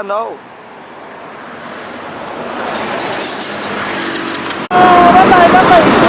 tiền đâu. Bắt này có này nhá.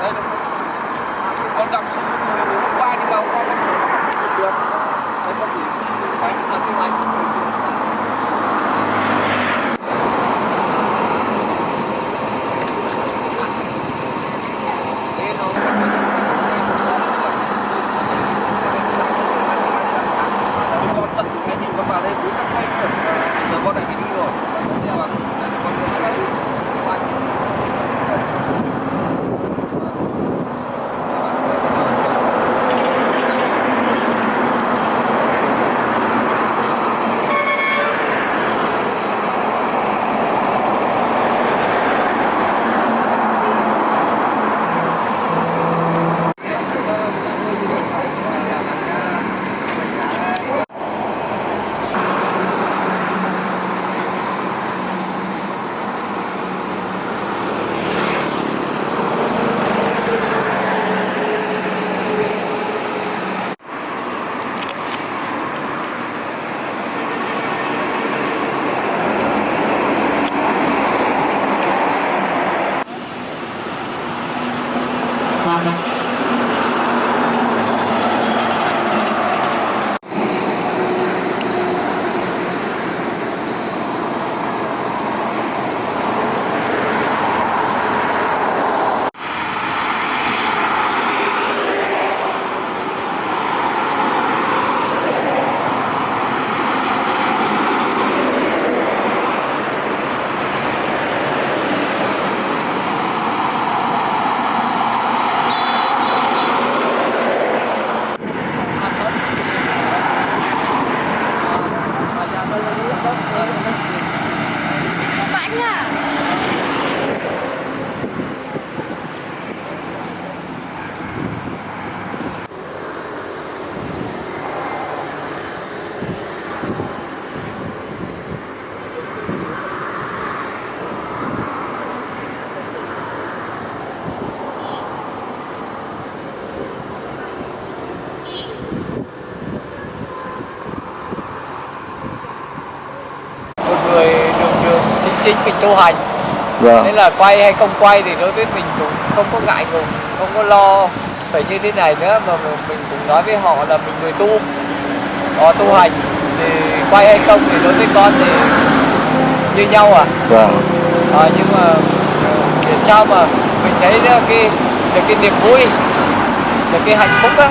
Đây là con gặp sự qua nhưng mà qua không được. Đây con chỉ phải là cái máy. Con tận cái nhìn con vào đây cũng các quay giờ con này đi rồi. Chính mình tu hành, nên là quay hay không quay thì đối với mình cũng không có ngại ngùng, không có lo phải như thế này nữa, mà mình cũng nói với họ là mình người tu, họ tu hành thì quay hay không thì đối với con thì như nhau à. Nhưng mà để sao mà mình thấy được cái niềm vui, được cái hạnh phúc á,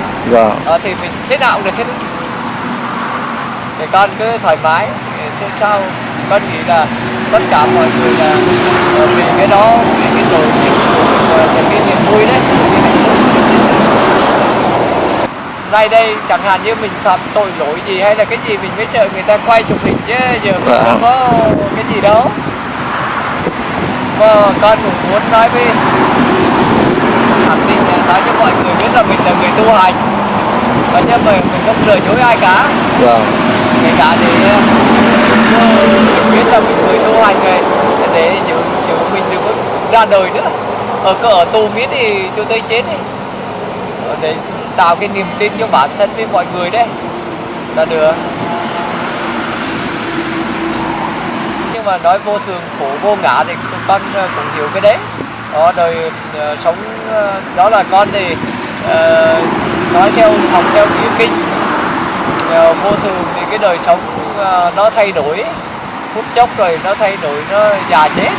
thì mình thế nào cũng được hết. Để con cứ thoải mái, thế sao con nghĩ là tất cả mọi người là vì cái đó, vì cái nỗi niềm và cái niềm vui đấy, cái hạnh phúc. Nay đây chẳng hạn như mình phạm tội lỗi gì hay là cái gì mình mới sợ người ta quay chụp hình chứ giờ mình không có cái gì đâu. Mà con cũng muốn nói với khẳng định là nói cho mọi người biết là mình là người tu hành, và nhưng mà mình không lừa dối ai cả. Kể cả để biết là mình người tu hành rồi, để giữ mình đừng ra đời nữa. Ở tù miết thì cho tôi chết đi, để tạo cái niềm tin cho bản thân với mọi người đấy là được. Nhưng mà nói vô thường khổ vô ngã thì con cũng hiểu cái đấy. Đó, đời sống đó là con thì nói theo học theo nghĩa kinh vô thường thì cái đời sống nó thay đổi phút chốc rồi nó thay đổi, nó già chết.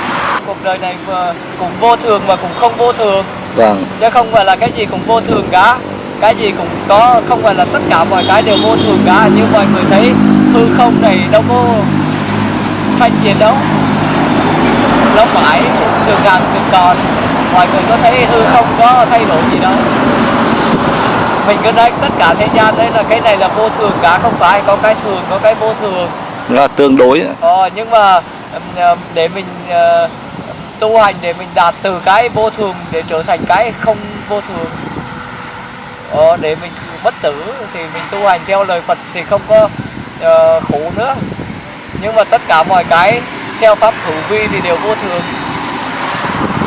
Cuộc đời này cũng vô thường mà cũng không vô thường. Vâng. Chứ không phải là cái gì cũng vô thường cả, cái gì cũng có, không phải là tất cả mọi cái đều vô thường cả. Như mọi người thấy hư không này đâu có phanh gì đâu, nó mãi thường hằng thường còn. Mọi người có thấy hư không có thay đổi gì đâu. Mình cứ nói tất cả thế gian đấy là cái này là vô thường cả, không phải có cái thường có cái vô thường. Là tương đối. Nhưng mà để mình tu hành để mình đạt từ cái vô thường để trở thành cái không vô thường, để mình bất tử thì mình tu hành theo lời Phật thì không có khổ nữa. Nhưng mà tất cả mọi cái theo pháp hữu vi thì đều vô thường.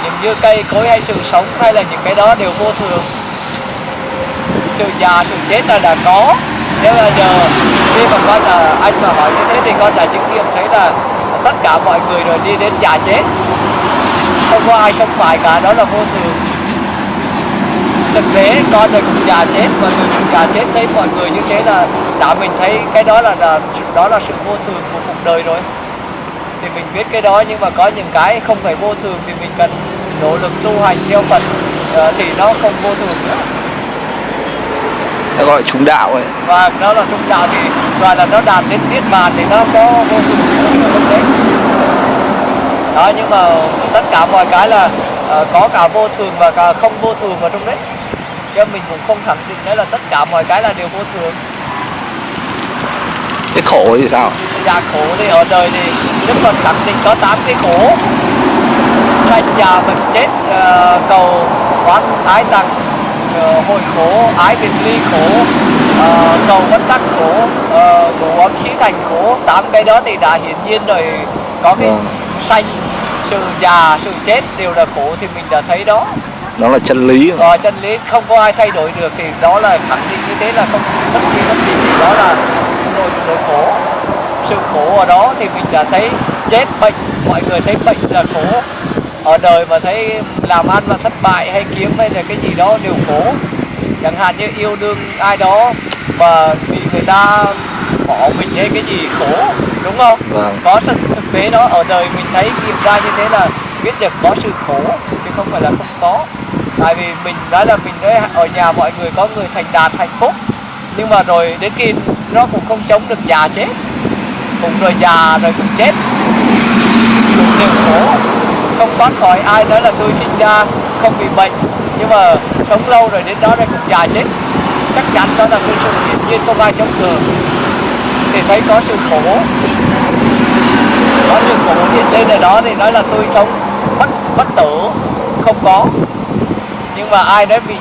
Những như cây cối hay sự sống hay là những cái đó đều vô thường. Sự già sự chết là đã có. Nếu là giờ khi mà con là anh mà hỏi như thế thì con đã chứng nghiệm thấy là tất cả mọi người rồi đi đến già chết, không có ai sống mãi cả, đó là vô thường. Thực tế con rồi cũng già chết, mọi người cũng già chết, thấy mọi người như thế là đã mình thấy cái đó là sự vô thường của cuộc đời rồi. Thì mình biết cái đó, nhưng mà có những cái không phải vô thường thì mình cần nỗ lực tu hành theo Phật thì nó không vô thường nữa. Nó gọi là trung đạo ấy. Và nó là trung đạo thì gọi là nó đạt đến niết bàn thì nó có vô thường nữa đấy. Đó, nhưng mà tất cả mọi cái là có cả vô thường và cả không vô thường vào trong đấy. Chứ mình cũng không khẳng định đấy là tất cả mọi cái là đều vô thường. Cái khổ thì sao? Dạ khổ thì ở đời thì Đức Phật khẳng định có 8 cái khổ: sanh già bệnh chết, cầu oán ái tằng, hồi khổ, ái biệt ly khổ, cầu bất đắc khổ, ngủ ấm sĩ thành khổ. 8 cái đó thì đã hiển nhiên rồi. Có cái sanh, sự già, sự chết đều là khổ thì mình đã thấy đó. Đó là chân lý. Chân lý không có ai thay đổi được thì đó là khẳng định như thế, là không bất kỳ thì đó là nỗi khổ. Sự khổ ở đó thì mình đã thấy chết, bệnh. Mọi người thấy bệnh là khổ. Ở đời mà thấy làm ăn mà thất bại hay kiếm hay là cái gì đó đều khổ. Chẳng hạn như yêu đương ai đó mà bị người ta bỏ mình hay cái gì khổ, đúng không? Vâng. Có thực tế đó ở đời mình thấy nghiệm ra như thế là biết được có sự khổ chứ không phải là không có. Tại vì mình nói là mình nói ở nhà mọi người có người thành đạt hạnh phúc, nhưng mà rồi đến khi nó cũng không chống được già chết, cũng rồi già rồi cũng chết, cũng đều khổ, không thoát khỏi. Ai nói là tôi sinh ra không bị bệnh nhưng mà sống lâu rồi đến đó rồi cũng già chết, chắc chắn đó là cái sự hiển nhiên không ai chống được. Thì thấy có sự khổ, có sự khổ hiện lên ở đó thì nói là tôi sống bất tử, không có. Nhưng mà ai nói bị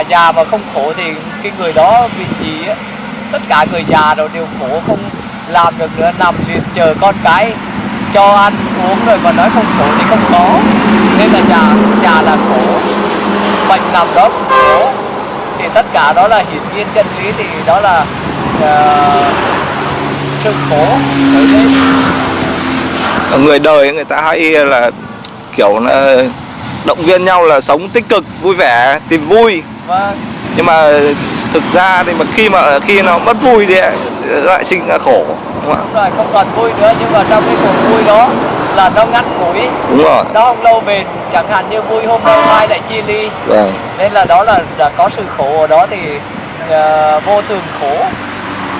già mà không khổ thì cái người đó bị gì á. Tất cả người già rồi đều khổ, không làm được nữa, nằm liền chờ con cái cho ăn uống rồi mà nói không khổ thì không có. Nên là già là khổ, bệnh nằm đó cũng khổ. Thì tất cả đó là hiển nhiên chân lý, thì đó là sự khổ tới đây. Ở người đời người ta hay là kiểu là động viên nhau là sống tích cực, vui vẻ, tìm vui. Vâng. Nhưng mà thực ra thì khi nó mất vui thì lại sinh ra khổ, đúng không ạ? Đúng rồi, không còn vui nữa, nhưng mà trong cái cuộc vui đó là nó ngắn ngủi, Đúng rồi. nó không lâu bền. Chẳng hạn như vui hôm nay mai lại chia ly. Vâng. Nên là đó là có sự khổ ở đó thì vô thường khổ,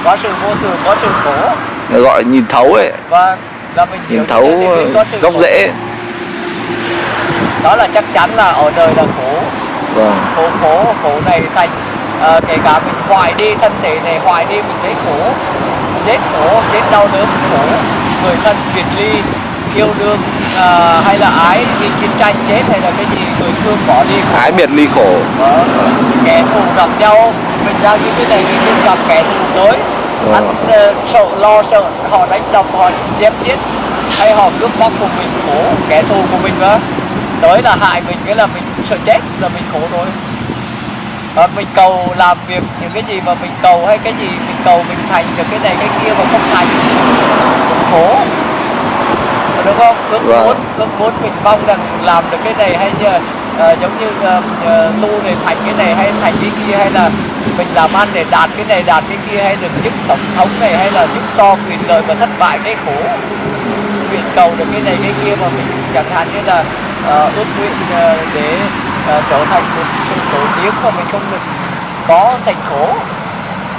có sự vô thường, có sự khổ. Nó gọi là nhìn thấu ấy. Vâng, là mình Nhìn thấu gốc rễ. Đó là chắc chắn là ở đời là khổ. Vâng. Khổ này thành kể cả mình hoại đi thân thể này, hoại đi mình thấy khổ, chết khổ, chết đau đớn khổ, người thân biệt ly, yêu đương hay là ái đi chiến tranh chết, hay là cái gì người thương bỏ đi khổ. Ái biệt ly khổ. Kẻ thù gặp nhau, mình đang như cái này mình không gặp kẻ thù tới, hắn sợ họ đánh đập, họ chém giết hay họ cướp bóc của mình, khổ. Kẻ thù của mình mà tới là hại mình, cái là mình sợ chết là mình khổ rồi. Mình cầu làm việc những cái gì mà mình cầu, hay cái gì mình cầu mình thành được cái này cái kia mà không thành khổ, đúng không? Ước muốn mình mong rằng làm được cái này hay giống như tu để thành cái này hay thành cái kia, hay là mình làm ăn để đạt cái này đạt cái kia, hay được chức tổng thống này, hay là chức to quyền lợi mà thất bại cái khổ, nguyện cầu được cái này cái kia mà mình chẳng hạn như là ước nguyện để trở thành một sự nổi tiếng mà mình không được có thành khổ,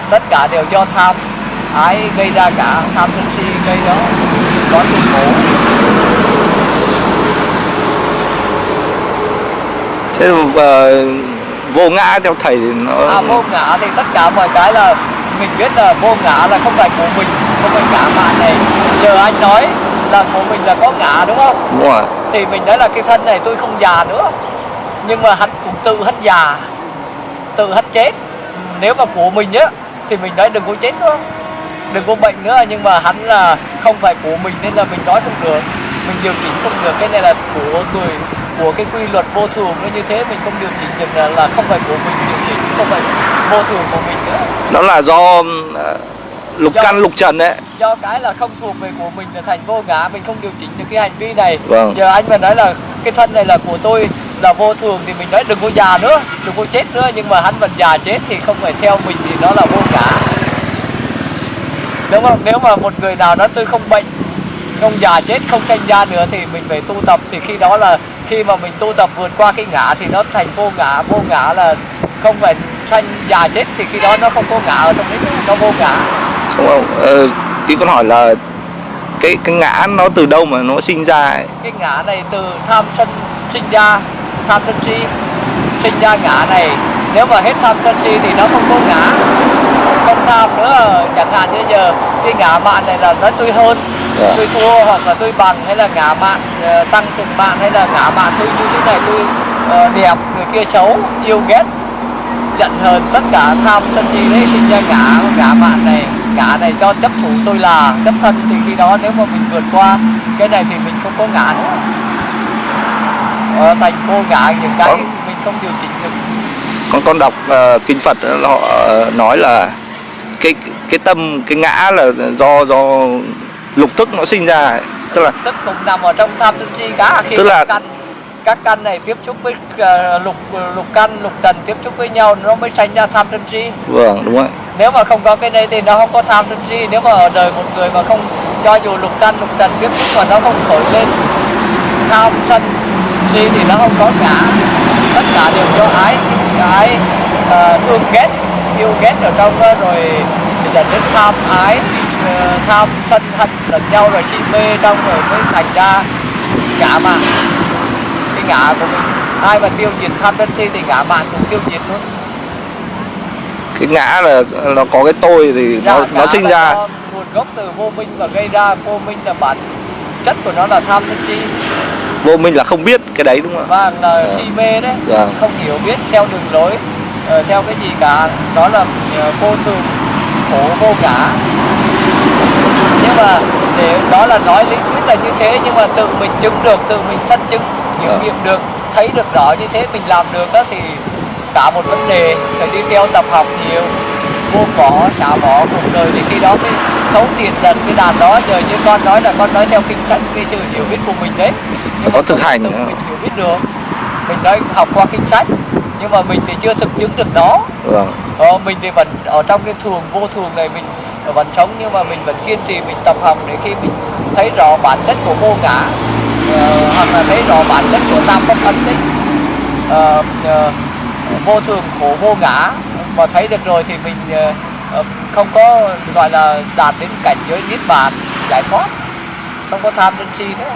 tất cả đều do tham ái gây ra cả, tham sân si gây đó có sự khổ. Thế vô ngã theo thầy thì nó Vô ngã thì tất cả mọi cái là mình biết là vô ngã là không phải của mình, không phải ngã mạn này. Giờ anh nói là của mình là có ngã đúng không? đúng rồi. Thì mình nói là cái thân này tôi không già nữa, nhưng mà hắn cũng tự hắn già, tự hắn chết. Nếu mà của mình á thì mình nói đừng có chết nữa, đừng có bệnh nữa, nhưng mà hắn là không phải của mình nên là mình nói không được, mình điều chỉnh không được. Cái này là của người, của cái quy luật vô thường nó như thế, mình không điều chỉnh được, là không phải của mình điều chỉnh, không phải vô thường của mình nữa. Nó là do lục căn lục trần đấy. Do cái là không thuộc về của mình là thành vô ngã, mình không điều chỉnh được cái hành vi này. Vâng. Giờ anh mà nói là cái thân này là của tôi, là vô thường, thì mình nói đừng có già nữa, đừng có chết nữa, nhưng mà hắn vẫn già chết thì không phải theo mình thì nó là vô ngã, đúng không? Nếu mà một người nào nói tôi không bệnh, không già chết, không sanh ra nữa thì mình phải tu tập, thì khi đó là khi mà mình tu tập vượt qua cái ngã thì nó thành vô ngã. Vô ngã là không phải sanh già chết, thì khi đó nó không có ngã ở trong đấy, nó vô ngã. Không không, ý con hỏi là cái ngã nó từ đâu mà nó sinh ra ấy? Cái ngã này từ tham sân sinh ra, tham sân si sinh ra ngã này. Nếu mà hết tham sân si thì nó không có ngã, không tham nữa. Chẳng hạn như giờ cái ngã mạn này là nói tôi hơn, tôi thua, hoặc là tôi bằng, hay là ngã mạn tăng thượng mạn, hay là ngã mạn tôi như thế này, tôi đẹp, người kia xấu, yêu ghét, giận hờn, tất cả tham sân si đấy sinh ra ngã mạn này. Ngã này cho chấp thủ tôi là chấp thân, thì khi đó nếu mà mình vượt qua cái này thì mình không có ngã nữa, thành vô ngã, những cái mình không điều chỉnh được. Con đọc kinh Phật đó, họ nói là cái tâm, cái ngã là do lục tức nó sinh ra ấy. Tức là Tức cũng nằm ở trong tham sân si cả. Khi tức là các căn này tiếp xúc với lục căn, lục trần tiếp xúc với nhau, nó mới sinh ra tham sân si. vâng, đúng rồi. Nếu mà không có cái này thì nó không có tham sân si. Nếu mà ở đời một người mà không, cho dù lục căn lục trần tiếp xúc mà nó không khởi lên tham sân si thì nó không có ngã. Tất cả đều do ái thương ghét, yêu ghét ở trong, rồi dẫn đến tham ái, tham sân hận lẫn nhau, rồi si mê trong, rồi mới thành ra ngã mạn. Cái ngã của mình, ai mà tiêu diệt tham sân si thì ngã mạn cũng tiêu diệt luôn. Cái ngã là nó có cái tôi thì nó sinh ra. Nguồn gốc từ vô minh và gây ra. Vô minh là bản chất của nó là tham sân si. Vô minh là không biết cái đấy đúng không ạ? Và là si mê đấy, không hiểu biết theo đường lối, theo cái gì cả. Đó là vô thường, khổ, vô ngã. Nhưng mà để đó là nói lý thuyết là như thế, nhưng mà tự mình chứng được, tự mình thân chứng, hiểu nghiệm được, thấy được rõ như thế, mình làm được đó, thì cả một vấn đề phải đi theo tập học nhiều, buông bỏ, xả bỏ cuộc đời, thì khi đó mới thấu tiền đần cái đàn đó. Giờ như con nói là con nói theo kinh sách, cái sự hiểu biết của mình đấy, nhưng có thực hành mình hiểu biết được. Mình nói học qua kinh sách nhưng mà mình thì chưa thực chứng được nó. Mình thì vẫn ở trong cái thường vô thường này, mình vẫn sống, nhưng mà mình vẫn kiên trì mình tập học để khi mình thấy rõ bản chất của vô ngã, hoặc là thấy rõ bản chất của tam bất ấn đấy, vô thường, khổ, vô ngã mà thấy được rồi thì mình không có gọi là đạt đến cảnh giới niết bàn, giải thoát, không có tham sân si nữa.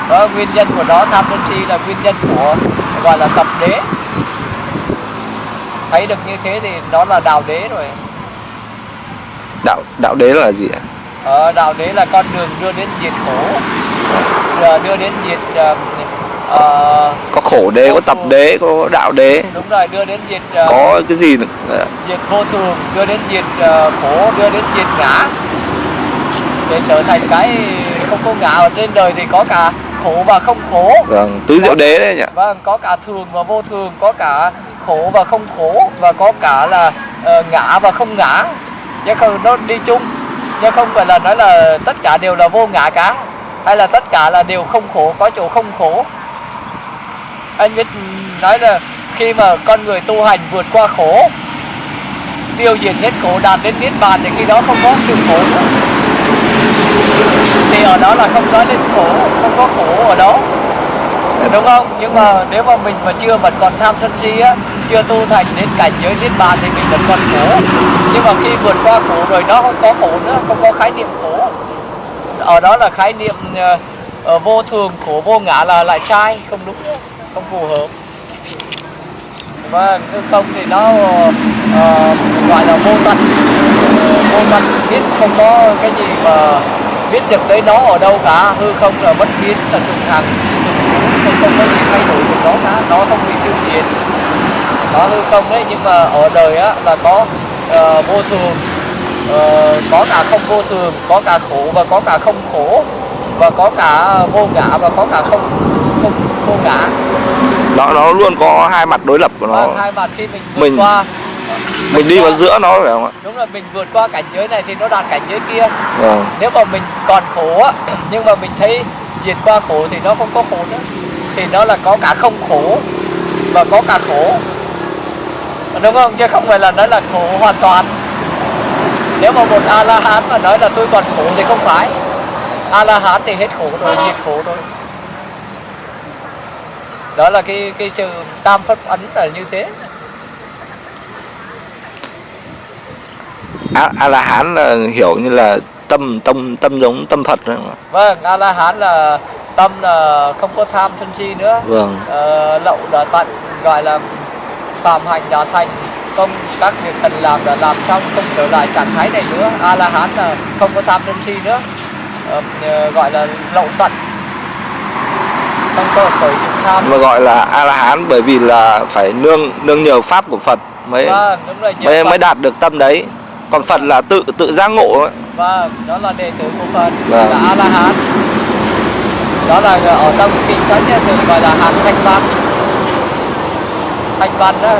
Đó, nguyên nhân của nó, tham sân si là nguyên nhân của gọi là tập đế. Thấy được như thế thì đó là đạo đế rồi. Đạo đế là gì ạ? Đạo đế là con đường đưa đến diệt khổ, đưa đến diệt có khổ đế, có tập đế, có đạo đế. Đúng rồi, đưa đến diệt có cái gì nữa? Diệt vô thường, đưa đến diệt khổ, đưa đến diệt ngã, để trở thành cái không có ngã. Ở trên đời thì có cả khổ và không khổ. Vâng, tứ diệu đế đấy nhỉ? Vâng, có cả thường và vô thường, có cả khổ và không khổ, và có cả là ngã và không ngã. Chứ không, nó đi chung, chứ không phải là nói là tất cả đều là vô ngã cả, hay là tất cả là đều không khổ, có chỗ không khổ. Anh biết nói là khi mà con người tu hành vượt qua khổ, tiêu diệt hết khổ, đạt đến niết bàn thì khi đó không có chịu khổ nữa. Thì ở đó là không nói đến khổ, không có khổ ở đó, đúng không? Nhưng mà nếu mà mình mà chưa vẫn còn tham sân si á, chưa tu thành đến cảnh giới niết bàn thì mình vẫn còn khổ. Nhưng mà khi vượt qua khổ rồi nó không có khổ nữa, không có khái niệm khổ. Ở đó là khái niệm vô thường, khổ vô ngã là lại sai, không đúng nữa, không phù hợp. Và không thì nó gọi là vô tận, vô tận biết không có cái gì mà biết được tới nó ở đâu cả. Hư không là bất biến, là thường hằng, không có gì thay đổi được nó cả, nó không bị tiêu diệt. Đó hư không đấy, nhưng mà ở đời á là có vô thường, có cả không vô thường, có cả khổ và có cả không khổ, và có cả vô ngã và có cả không vô ngã. Nó luôn có hai mặt đối lập của nó. Hai mặt khi mình vượt qua, mình đi vào giữa nó phải không ạ? đúng là mình vượt qua cảnh giới này thì nó đạt cảnh giới kia. Nếu mà mình còn khổ á, nhưng mà mình thấy diệt qua khổ thì nó không có khổ nữa, thì nó là có cả không khổ và có cả khổ, đúng không? Chứ không phải là nói là khổ hoàn toàn. Nếu mà một A La Hán mà nói là tôi còn khổ thì không phải. A La Hán thì hết khổ rồi, diệt khổ rồi. Đó là cái sự tam pháp ấn là như thế. A La Hán là hiểu như là tâm giống tâm Phật đấy không ạ? Vâng, A La Hán là tâm là không có tham sân si nữa. Vâng. Lậu đã tận, gọi là phạm hạnh đã thành, công các việc cần làm đã làm xong, không trở lại trạng thái này nữa. A La Hán là không có tham sân si nữa, gọi là lậu tận, không có khởi dụng tham. Mà gọi là A La Hán bởi vì là phải nương nhờ pháp của Phật mới Vâng, đúng rồi, mới đạt được tâm đấy. Còn Phật là tự giác ngộ ấy. Vâng, đó là đệ tử của Phật, Vâng. là A La Hán. Đó là ở trong kinh sách thường gọi là hạt thanh văn. Thanh văn đó.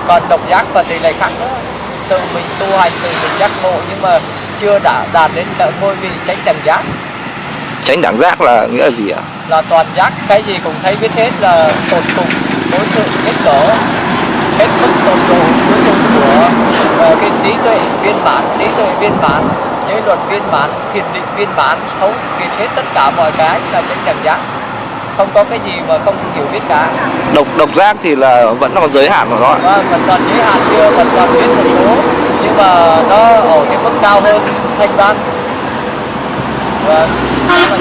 Còn độc giác Phật thì lại khác nữa. Tự mình tu hành, tự mình giác ngộ, nhưng mà chưa đạt đến ngôi vị chánh đẳng giác. Chánh đẳng giác là nghĩa là gì ạ? Là toàn giác, cái gì cũng thấy biết hết, là tột cùng, đối tượng hết cỡ, hết mức tột độ cuối cùng của cái trí tuệ viên mãn, trí tuệ viên mãn, giới luật viên mãn, thiền định viên mãn, thấu kiệt hết tất cả mọi cái là chánh đẳng giác. Không có cái gì mà không hiểu biết cả. Độc giác thì là vẫn còn giới hạn của nó ạ. Vâng, vẫn còn giới hạn, chưa vẫn còn biết một số, nhưng mà nó ở cái mức cao hơn thanh văn. Vâng, đó là như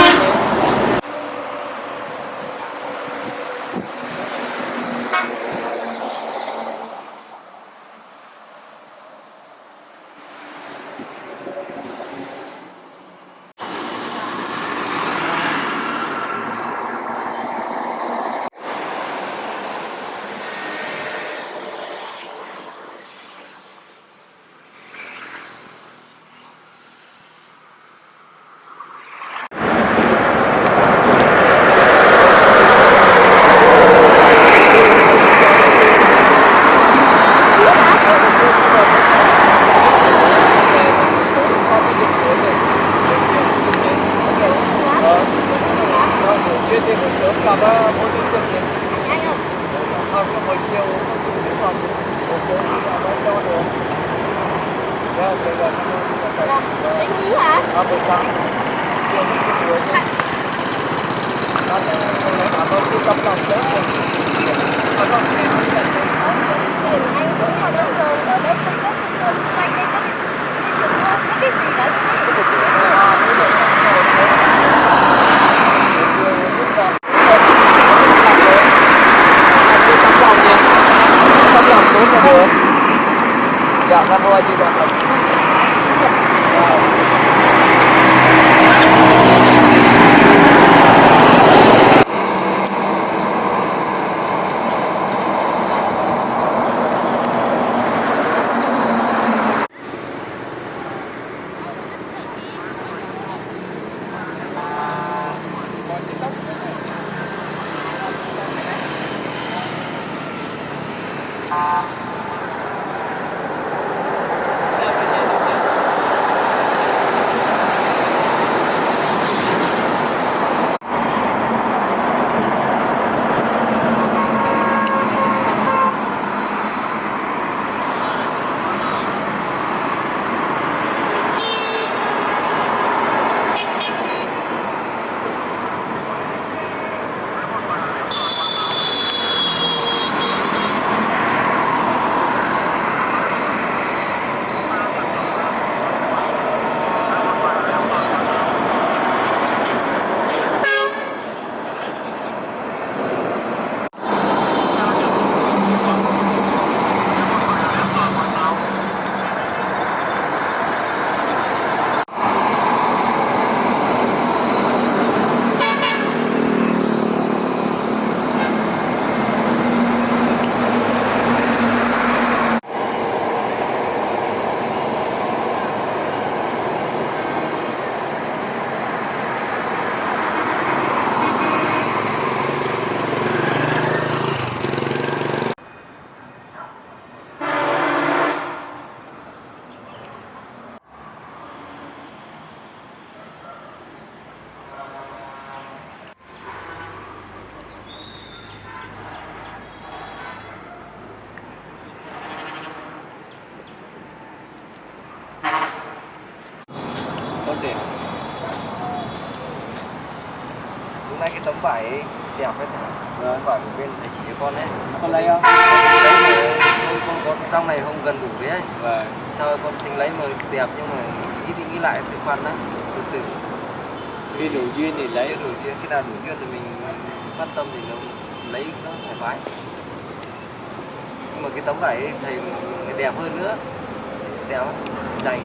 thế. Dạ, Nam Mô A Di Đà Phật. con đẹp. Hôm nay cái tấm vải đẹp đấy thằng. Tấm vải của bên thầy chỉ cho con đấy. Con lấy không? Lấy mà thôi con trong này không gần đủ đấy ấy. Vâng. Sao con tính lấy mà đẹp nhưng mà nghĩ đi nghĩ lại thì khoan đó. Từ từ. Khi đủ duyên thì lấy. Đủ duyên, khi nào đủ duyên thì mình quan tâm thì nó lấy nó thoải mái. Nhưng mà cái tấm vải ấy, thầy đẹp hơn nữa. Đẹp dày.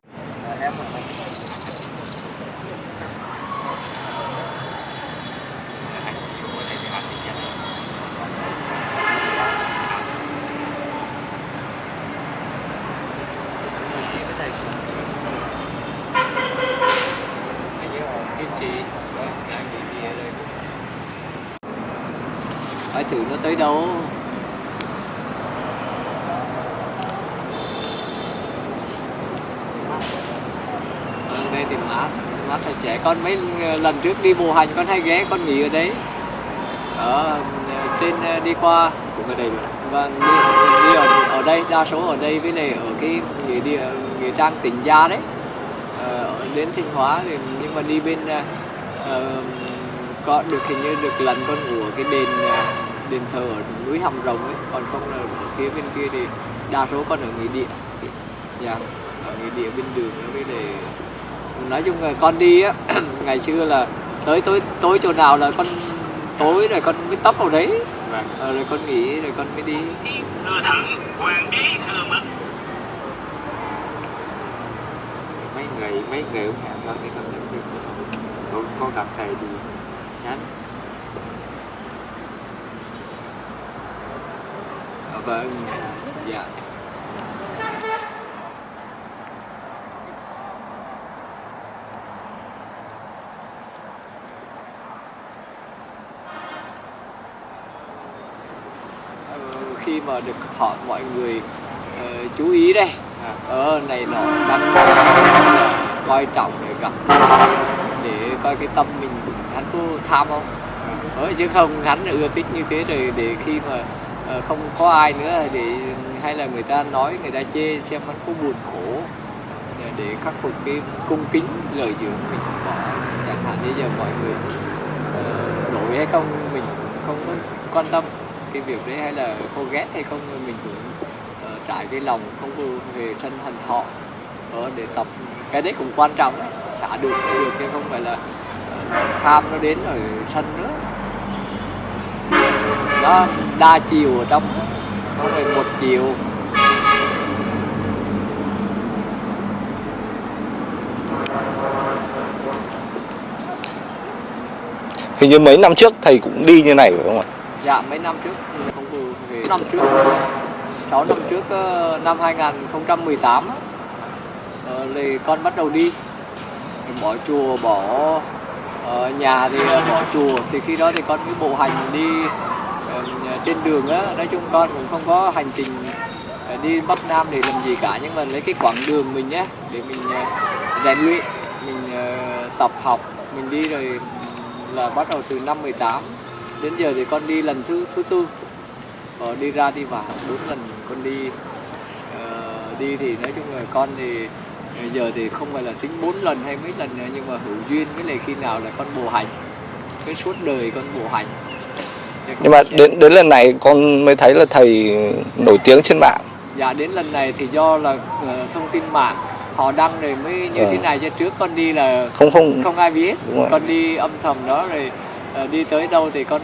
Em mà phải thử nó tới đâu. Đây thì mát là trẻ con. Mấy lần trước đi bộ hành con hay ghé con nghỉ ở đấy, ở trên đi qua cũng ở đây rồi. Và đi ở đây, đa số ở đây với lại ở cái nghĩa trang Tỉnh Gia đấy, đến Thanh Hóa thì, nhưng mà đi bên có được hình như được lần con ngủ ở cái đền thờ ở núi Hàm Rồng ấy, còn không là ở phía bên kia thì đa số con ở nghĩa địa. Dạ, ở nghĩa địa bên đường đó. Với lại nói chung là con đi á ngày xưa là tối chỗ nào là con tối rồi con mới tấp vào đấy. Rồi con nghỉ rồi con mới đi. mấy người cũng hẹn con thì con nhận được con gặp thầy thì nhắn. Vâng, dạ. Khi mà được họ mọi người chú ý đây, này nọ đang coi trọng để gặp, để coi cái tâm mình hắn có tham không, chứ không hắn ưa thích như thế rồi để khi mà không có ai nữa để hay là người ta nói, người ta chê xem hắn có buồn khổ, để khắc phục cái cung kính lời dưỡng mình có. Chẳng hạn bây giờ mọi người nổi hay không mình không có quan tâm cái việc đấy, hay là cô ghét hay không mình cũng trải cái lòng không về thân hành họ để tập. Cái đấy cũng quan trọng đấy, xả được chứ không phải là tham nó đến rồi sân nữa. Đó, đa chiều ở trong, không phải một chiều. Hình như mấy năm trước thầy cũng đi như này phải không ạ? Dạ, mấy năm trước, không về 6 năm trước, năm 2018 thì con bắt đầu đi, bỏ chùa, bỏ nhà thì bỏ chùa, thì khi đó thì con cứ bộ hành đi trên đường á. Nói chung con cũng không có hành trình đi Bắc Nam để làm gì cả, nhưng mà lấy cái quãng đường mình nhé để mình rèn luyện, mình tập học, mình đi rồi là bắt đầu từ năm 18 đến giờ thì con đi lần thứ tư, đi ra đi vào 4 lần con đi. Đi thì nói chung là con thì giờ thì không phải là tính 4 lần hay mấy lần nữa, nhưng mà hữu duyên với lại khi nào là con bộ hành, cái suốt đời con bộ hành. Nhưng mà đến lần này con mới thấy là thầy nổi tiếng trên mạng. Dạ, đến lần này thì do là thông tin mạng họ đăng rồi mới như thế này, chứ trước con đi là không ai biết. Con đi âm thầm đó, rồi đi tới đâu thì con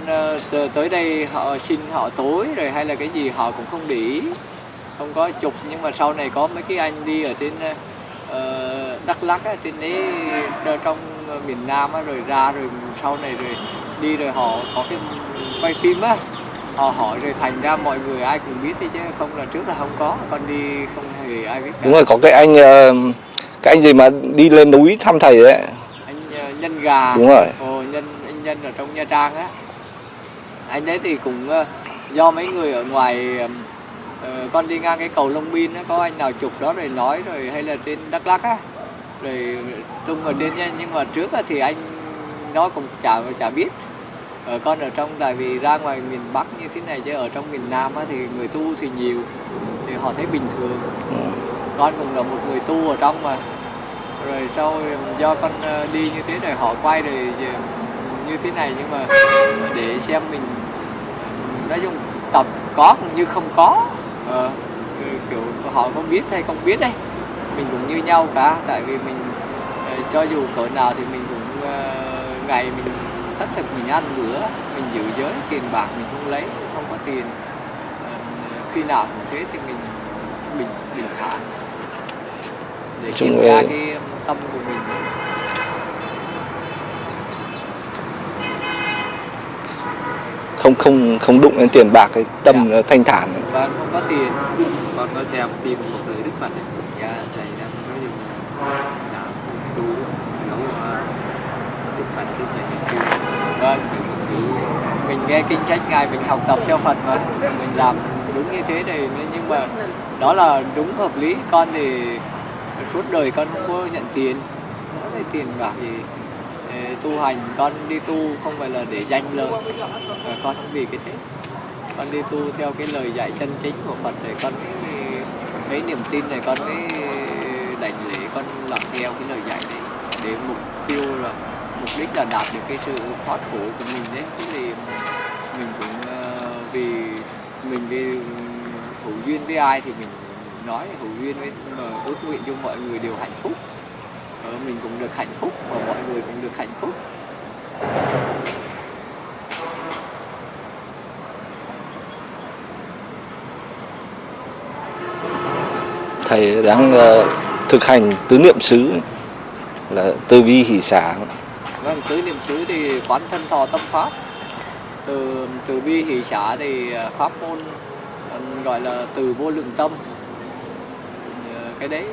tới đây họ xin họ tối rồi hay là cái gì họ cũng không để ý, không có chụp. Nhưng mà sau này có mấy cái anh đi ở trên Đắk Lắk á, trên đấy trong miền Nam á, rồi ra rồi sau này rồi đi rồi họ có cái quay phim á, họ hỏi rồi thành ra mọi người ai cũng biết đấy, chứ không là trước là không có, con đi không hề ai biết cả. Đúng rồi, có cái anh gì mà đi lên núi thăm thầy đấy. Anh Nhân Gà. Đúng rồi. Anh Nhân ở trong Nha Trang á. Anh đấy thì cũng do mấy người ở ngoài, con đi ngang cái cầu Long Biên á, có anh nào chụp đó rồi nói rồi, hay là trên Đắk Lắk á, rồi tung ở trên nha. Nhưng mà trước á thì anh nó cũng chả biết. Con ở trong, tại vì ra ngoài miền Bắc như thế này, chứ ở trong miền Nam á, thì người tu thì nhiều, thì họ thấy bình thường. Con cũng là một người tu ở trong mà, rồi sau do con đi như thế rồi họ quay rồi như thế này, nhưng mà để xem mình nói chung tập có cũng như không có, kiểu họ không biết hay không biết đấy, mình cũng như nhau cả, tại vì mình cho dù cỡ nào thì mình cũng ngày mình thất thực mình ăn bữa, mình giữ giới, tiền bạc mình không lấy, không có tiền, khi nào cũng thế thì mình bình thản để kiểm tra cái tâm của mình. Không đụng đến tiền bạc, cái tâm nó thanh thản. Và không có tiền. Con có xem phim một đời Đức Phật ấy. Dạ. Thầy đang nói dùng đạo tu giống Đức Phật Đức Thầy ngày xưa. Vâng. Mình nghe kinh sách ngài mình học tập theo Phật mà mình làm đúng như thế này, nhưng mà đó là đúng hợp lý. Con thì suốt đời con không có nhận tiền, không có tiền bạc gì. Tu hành con đi tu không phải là để danh lợi, con không vì cái thế. Con đi tu theo cái lời dạy chân chính của Phật để con mấy niềm tin này con mới đảnh lễ, con làm theo cái lời dạy đấy, để mục đích là đạt được cái sự thoát khổ của mình đấy. Thì mình cũng vì hữu duyên với ai thì mình nói hữu duyên với, ước nguyện cho mọi người đều hạnh phúc, mình cũng được hạnh phúc và mọi người cũng được hạnh phúc. Thầy đang thực hành tứ niệm xứ là từ bi hỷ xả. Vâng, tứ niệm xứ thì quán thân thọ tâm pháp. Từ bi hỷ xả thì pháp môn gọi là từ vô lượng tâm. Cái đấy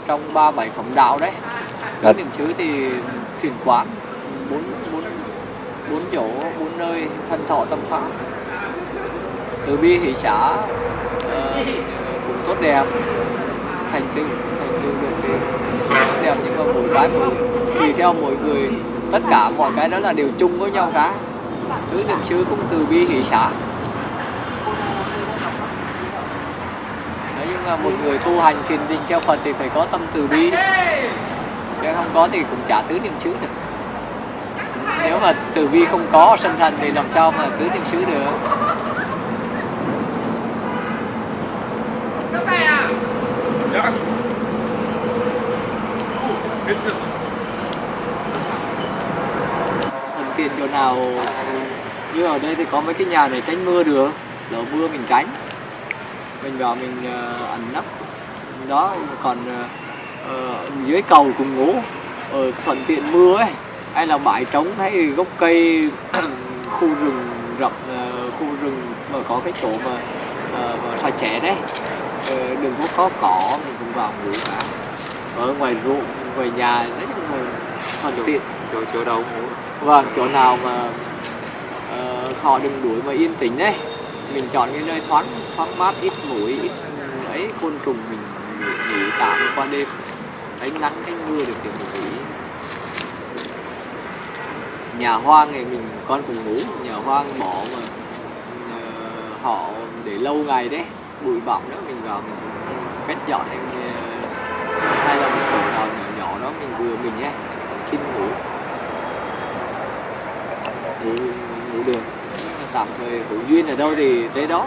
trong 37 phẩm đạo đấy. Tứ niệm xứ thì thiền quán bốn chỗ, 4 nơi thân thọ tâm pháp. Từ bi hỷ xả cũng tốt đẹp, thành tựu được thì tốt đẹp, nhưng mà mỗi cái tùy theo mỗi người, tất cả mọi cái đó là đều chung với nhau cả. Tứ niệm xứ cũng từ bi hỷ xả. Nhưng mà một người tu hành thiền định theo Phật thì phải có tâm từ bi, nếu không có thì cũng chả tứ niệm xứ được. Nếu mà từ bi không có sân hận thì làm sao mà tứ niệm xứ được. Thuận tiện chỗ nào như ở đây thì có mấy cái nhà này tránh mưa được, lỡ mưa mình tránh, mình vào mình ẩn nấp đó. Còn dưới cầu cùng ngủ, thuận tiện mưa ấy, hay là bãi trống hay gốc cây khu rừng rậm, khu rừng mà có cái chỗ mà sạch sẽ đấy, đừng có cỏ mình cũng vào ngủ cả. Ở ngoài ruộng, ngoài nhà đấy cũng thuận tiện. Chỗ đâu ngủ? Vâng, chỗ nào mà họ đừng đuổi mà yên tĩnh đấy, mình chọn cái nơi thoáng mát, ít mũi, ít ấy côn trùng, mình nghỉ tạm qua đêm, đánh nắng đánh mưa được thì mình nghỉ. Nhà hoang thì con cùng ngủ, nhà hoang bỏ mà họ để lâu ngày đấy, bụi bặm đó, mình vào mình quét dọn em, hay là một chỗ nào nhỏ đó mình vừa mình nhé, xin ngủ được. Tạm thời hữu duyên ở đâu thì tới đó.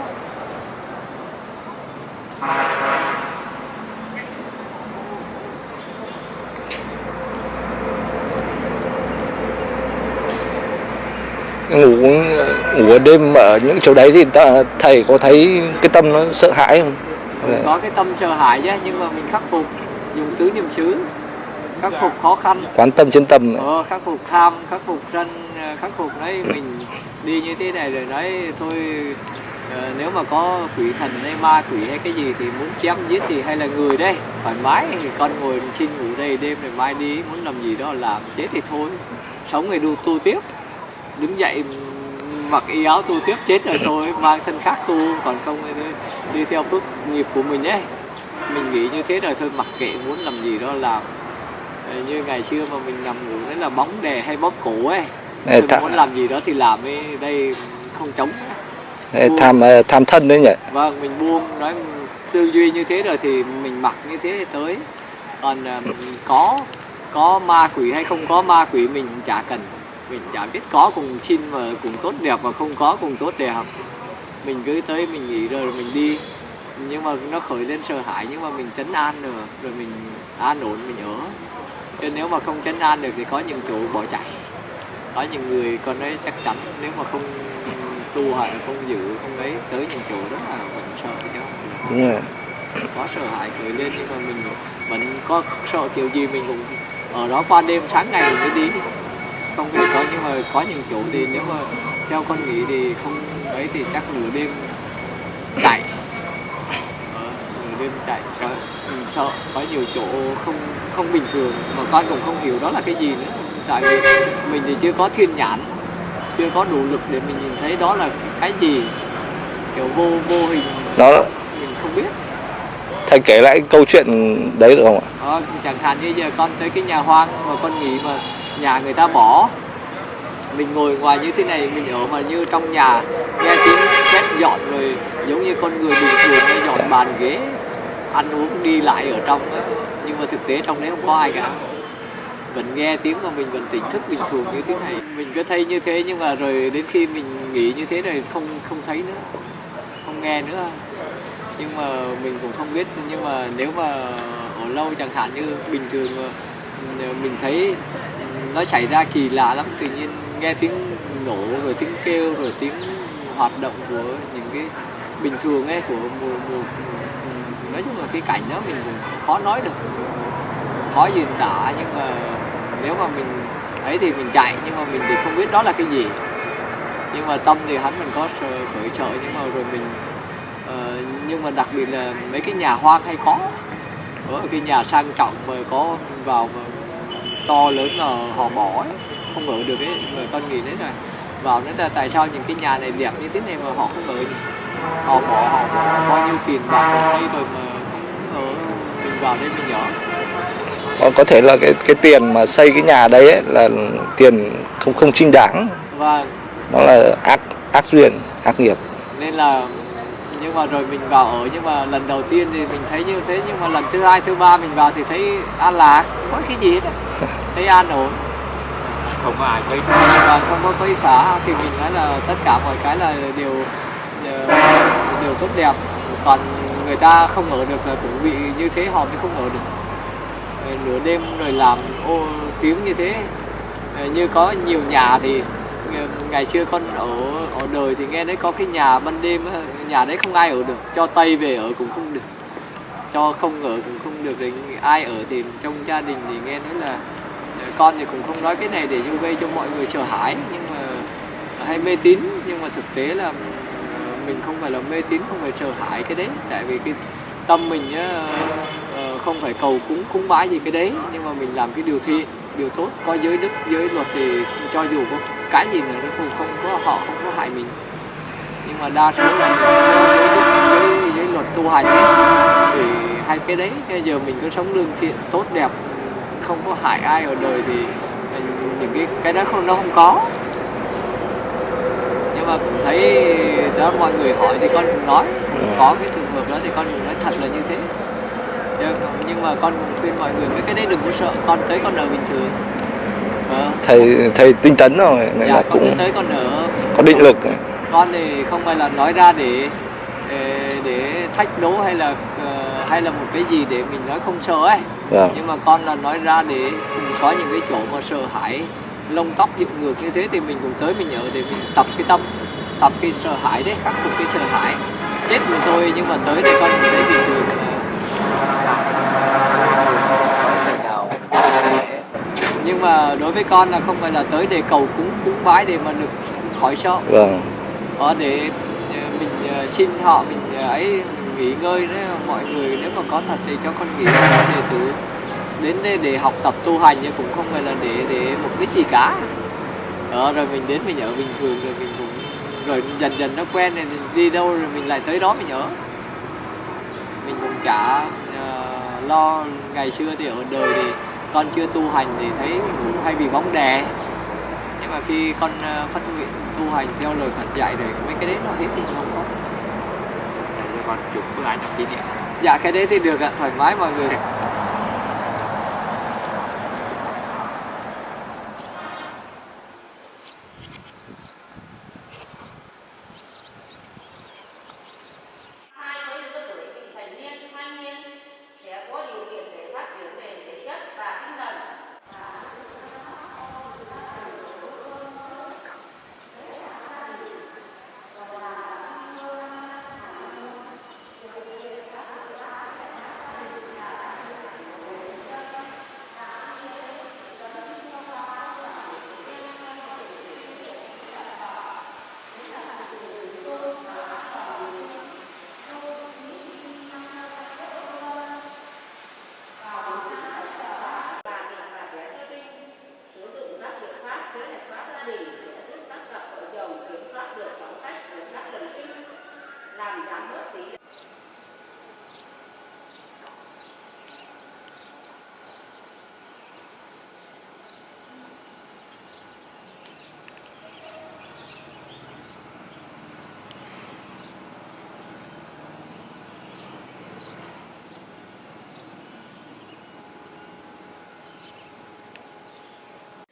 Ngủ ở đêm ở những chỗ đấy thì thầy có thấy cái tâm nó sợ hãi không? Có cái tâm sợ hãi chứ, nhưng mà mình khắc phục, dùng tứ niệm xứ khắc phục khó khăn. Quán tâm trên tâm. Khắc phục tham, khắc phục sân, khắc phục đấy. Mình đi như thế này rồi nói thôi, nếu mà có quỷ thần hay ma quỷ hay cái gì thì muốn chém giết thì hay là người đây thoải mái thì con ngồi xin ngủ đây đêm rồi mai đi, muốn làm gì đó làm, chết thì thôi, sống thì tu tiếp, đứng dậy mặc y áo tu tiếp, chết rồi thôi mang thân khác tu, còn không thì đi theo phước nghiệp của mình ấy. Mình nghĩ như thế rồi thôi, mặc kệ muốn làm gì đó làm. Như ngày xưa mà mình nằm ngủ đấy là bóng đè hay bóp cổ ấy, muốn làm gì đó thì làm. Đây không chống, tham thân đấy nhỉ. Vâng, mình buông, nói tư duy như thế rồi thì mình mặc như thế tới. Còn có ma quỷ hay không có ma quỷ mình chả cần, mình chả biết, có cùng xin mà cùng tốt đẹp và không có cùng tốt đẹp, mình cứ tới mình nghỉ rồi mình đi. Nhưng mà nó khởi lên sợ hãi, nhưng mà mình trấn an rồi mình an ổn mình ở. Chứ nếu mà không trấn an được thì có những chỗ bỏ chạy, có những người con ấy chắc chắn nếu mà không tu hay không giữ không ấy tới những chỗ đó là vẫn sợ chứ. Đúng rồi. Có sợ hãi khởi lên nhưng mà mình vẫn có sợ kiểu gì mình cũng ở đó qua đêm sáng ngày mình mới đi, không hề có. Nhưng mà có những chỗ thì nếu mà theo con nghĩ thì không ấy thì chắc nửa đêm chạy, nửa đêm chạy sợ, mình sợ có nhiều chỗ không bình thường mà con cũng không hiểu đó là cái gì nữa. Tại vì mình thì chưa có thiên nhãn, chưa có đủ lực để mình nhìn thấy đó là cái gì, kiểu vô hình Đó, mình không biết. thầy kể lại cái câu chuyện đấy được không ạ? Chẳng hạn như giờ con tới cái nhà hoang mà con nghĩ mà nhà người ta bỏ, mình ngồi ngoài như thế này mình ở mà như trong nhà nghe tiếng quét dọn rồi giống như con người bình thường hay dọn bàn ghế ăn uống đi lại ở trong đó. Nhưng mà thực tế trong đấy không có ai cả, vẫn nghe tiếng mà mình vẫn tỉnh thức bình thường như thế này. Mình cứ thấy như thế nhưng mà rồi đến khi mình nghĩ như thế rồi không thấy nữa, không nghe nữa. Nhưng mà mình cũng không biết. Nhưng mà nếu mà ở lâu chẳng hạn như bình thường mình thấy nó xảy ra kỳ lạ lắm, tự nhiên nghe tiếng nổ rồi tiếng kêu rồi tiếng hoạt động của những cái bình thường ấy của mùa nói chung là cái cảnh đó mình cũng khó nói được, khó diễn tả. Nhưng mà nếu mà mình ấy thì mình chạy, nhưng mà mình thì không biết đó là cái gì. Nhưng mà tâm thì hắn mình có khởi sợ, nhưng mà rồi mình nhưng mà đặc biệt là mấy cái nhà hoang hay có ở cái nhà sang trọng mà có vào mà to lớn là họ bỏ ấy, không ở được ấy. Mà con nghĩ đấy là vào nữa là tại sao những cái nhà này đẹp như thế này mà họ không ở được. Họ bỏ bao nhiêu tiền bạc xây rồi mà không ở. Mình vào đây mình ở. Có thể là cái tiền mà xây cái nhà đấy ấy, là tiền không chính đáng. Và nó là ác duyên, ác nghiệp. nên là nhưng mà rồi mình vào ở, nhưng mà lần đầu tiên thì mình thấy như thế, nhưng mà lần thứ hai thứ ba mình vào thì thấy an lạc, không có cái gì hết, thấy an ổn, Không có ai quấy phá. và không có quấy phá. Thì mình nói là tất cả mọi cái là đều tốt đẹp. Còn người ta không ở được là cũng bị như thế, họ mới không ở được. Nửa đêm rồi làm tiếng như thế. Như có nhiều nhà thì ngày xưa con ở đời thì nghe đấy có cái nhà ban đêm, nhà đấy không ai ở được, cho Tây về ở cũng không được, cho không ở cũng không được. Thì ai ở thì trong gia đình thì nghe nói là con thì cũng không nói cái này để gây cho mọi người sợ hãi, nhưng mà hay mê tín. Nhưng mà thực tế là mình không phải là mê tín, không phải sợ hãi cái đấy. Tại vì cái tâm mình không phải cầu cúng bái gì cái đấy, nhưng mà mình làm cái điều thiện, điều tốt, có giới đức giới luật thì cho dù có cái gì nữa nó cũng họ không có hại mình. Nhưng mà đa số là giới đức giới luật tu hành ấy, thì hai cái đấy. Bây giờ mình cứ sống lương thiện tốt đẹp, không có hại ai ở đời thì những cái đó nó không có. Nhưng mà cũng thấy đó, mọi người hỏi thì con cũng nói có cái trường hợp đó thì con cũng nói thật là như thế. Nhưng mà con cũng khuyên mọi người mấy cái đấy đừng có sợ, con tới con ở bình thường. Thầy tinh tấn rồi nên Dạ, là con cũng tới con ở có định lực. Con thì không phải là nói ra để thách đố hay là một cái gì để mình nói không sợ ấy. Vâng. Nhưng mà con là nói ra để có những cái chỗ mà sợ hãi, lông tóc dựng ngược như thế thì mình cũng tới mình ở để mình tập cái tâm, tập cái sợ hãi đấy, khắc phục cái sợ hãi. Chết rồi thôi, nhưng mà tới để con thấy bình thường. Nhưng mà đối với con là không phải là tới để cầu cúng bái để mà được khỏi sợ. Vâng. Để mình xin họ, mình ấy nghỉ ngơi đấy. Mọi người nếu mà có thật thì cho con nghỉ đệ tử đến đây để học tập tu hành, nhưng cũng không phải là để mục đích gì cả. Rồi mình đến mình ở bình thường, rồi mình cũng rồi dần dần nó quen, rồi đi đâu rồi mình lại tới đó mình ở. Mình cũng chả lo. Ngày xưa thì ở đời thì con chưa tu hành thì thấy ngủ hay bị bóng đè, nhưng mà khi con phát nguyện tu hành theo lời Phật dạy rồi mấy cái đấy nó hết thì không có. Con chụp bức ảnh kỷ niệm. Dạ cái đấy thì được ạ, thoải mái mọi người.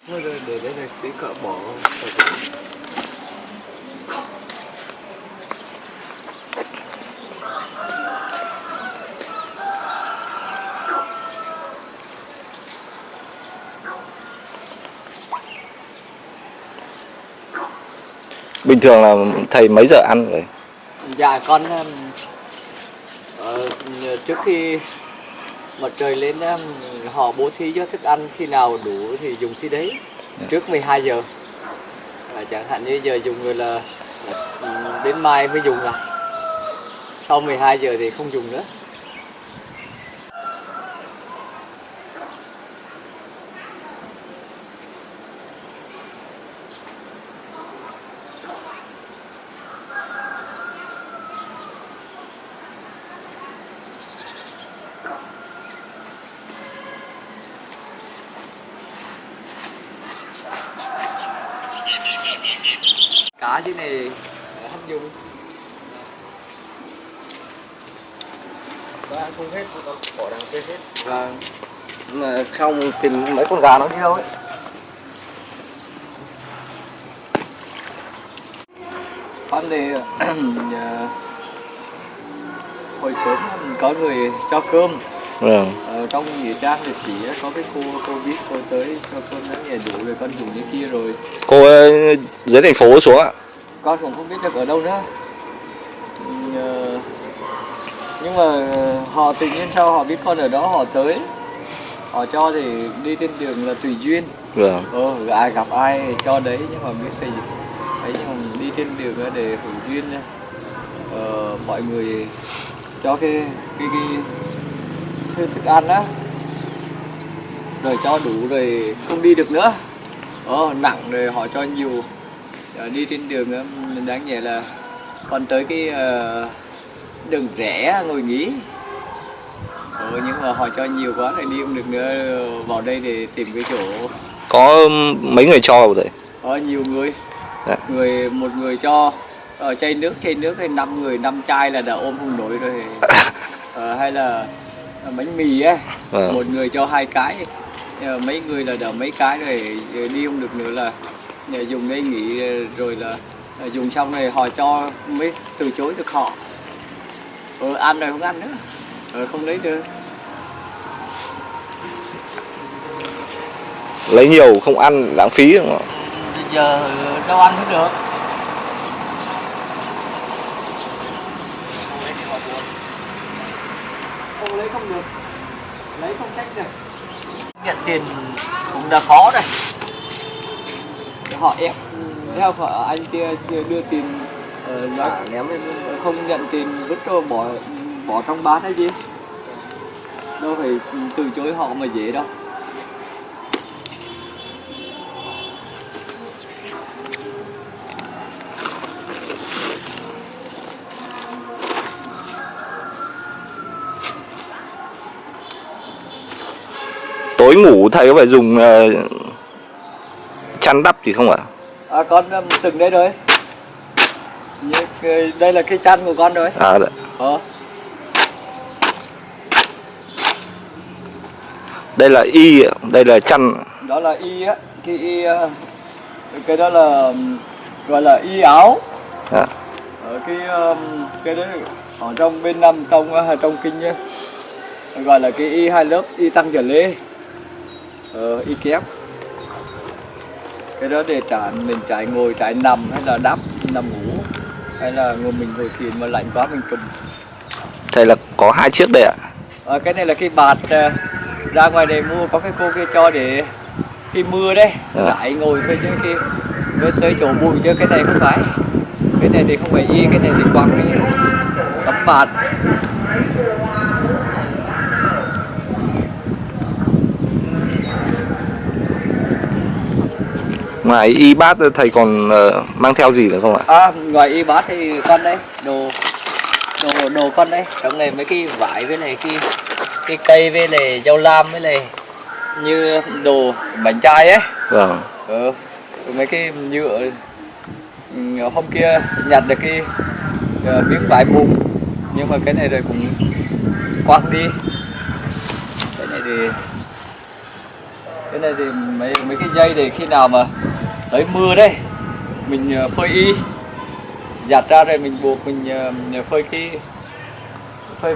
Thôi rồi để đây này tí cỡ bỏ. Bình thường là thầy mấy giờ ăn vậy? Dạ con trước khi mặt trời lên họ bố thí cho thức ăn khi nào đủ thì dùng khi đấy. Trước 12 giờ chẳng hạn như giờ dùng rồi là đến mai mới dùng lại, sau 12 giờ thì không dùng nữa. Cá dưới này hấp dụng. Có ăn không hết, con bỏ đằng kia hết. Vâng. Mà không tìm mấy con gà nó đi đâu ấy. Con thì hồi sớm có người cho cơm. Vâng. Trong nghĩa trang thì chỉ có cái cô biết cô tới cho cơm đến nhà đủ rồi con dùng những kia rồi. Cô ấy dưới thành phố xuống ạ? Con cũng không biết được ở đâu nữa. Nhưng mà họ tự nhiên sao họ biết con ở đó họ tới. Họ cho thì đi trên đường là tùy duyên. Vâng. Ai gặp ai cho đấy, nhưng mà biết thì ấy, nhưng mà đi trên đường để hưởng duyên. Mọi người cho cái thức ăn á, rồi cho đủ rồi không đi được nữa. Nặng rồi họ cho nhiều. Đi trên đường á, đáng nhẽ là còn tới cái đường rẽ ngồi nghỉ. Nhưng mà họ cho nhiều quá rồi đi không được nữa, vào đây để tìm cái chỗ. Có mấy người cho rồi? Nhiều người. Dạ. Một người cho chai nước hay 5 người 5 chai là đã ôm không nổi rồi. Hay là bánh mì ấy, một người cho 2 cái, mấy người là đã mấy cái rồi đi không được nữa là dùng đây nghỉ rồi là dùng xong rồi họ cho mới từ chối được họ. Ăn rồi không ăn nữa, không lấy được. Lấy nhiều không ăn lãng phí đúng không? Bây giờ đâu ăn hết được. Không lấy không được, lấy không trách được. Nhận tiền cũng đã khó rồi. Họ ép theo anh kia đưa tiền nói ném không nhận tiền, vứt rồi bỏ trong bát hay gì. Đâu phải từ chối họ mà dễ đâu. Tối ngủ thầy có phải dùng chăn đắp gì không ạ? Con từng đây rồi. Đây là cái chăn của con rồi. Dạ. Đây là y, đây là chăn. Đó là y á, cái đó là gọi là y áo. Dạ. Cái đó ở trong bên Nam Tông trong kinh ấy, gọi là cái y 2 lớp, y tăng trở lê, y kép. Cái đó để mình trải ngồi, trải nằm hay là đắp nằm ngủ, hay là mình ngồi thiền mà lạnh quá mình trùm. Thầy là có 2 chiếc đây ạ? Cái này là cái bạt ra ngoài này mua, có cái cô kia cho để khi mưa đấy, lại ngồi thôi chứ khi tới chỗ bụi, chứ cái này không phải. Cái này thì không phải y, cái này thì quăng cái tấm bạt. Ngoài y bát thầy còn mang theo gì nữa không ạ? Ngoài y bát thì con đấy, đồ con đấy. Trong này mấy cái vải với này cái cây với này dâu lam với này như đồ bánh chai ấy. Vâng. Mấy cái nhựa. Hôm kia nhặt được cái miếng vải bùn, nhưng mà cái này rồi cũng quăng đi. Cái này thì mấy cái dây để khi nào mà tới mưa đây mình phơi y, giặt ra rồi mình buộc mình phơi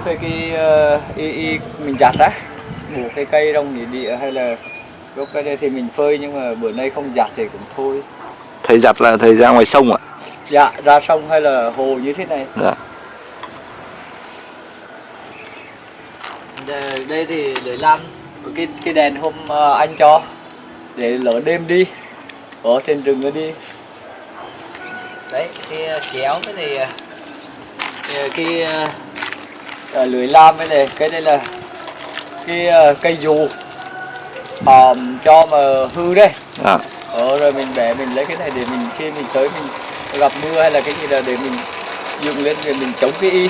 cái y mình giặt á, buộc cái cây rong nhỉ địa hay là gốc cái đây thì mình phơi, nhưng mà bữa nay không giặt thì cũng thôi. Thầy giặt là thầy ra ngoài sông ạ? Dạ, ra sông hay là hồ như thế này. Dạ. Đây thì để làm cái đèn hôm anh cho để lỡ đêm đi ở trên rừng nó đi. Đấy, cái kéo cái này cái lưới lam cái này, cái đây là cái cây dù cho mà hư đây. À. Rồi mình bẻ mình lấy cái này để mình khi mình tới mình gặp mưa hay là cái gì là để mình dựng lên rồi mình chống cái y.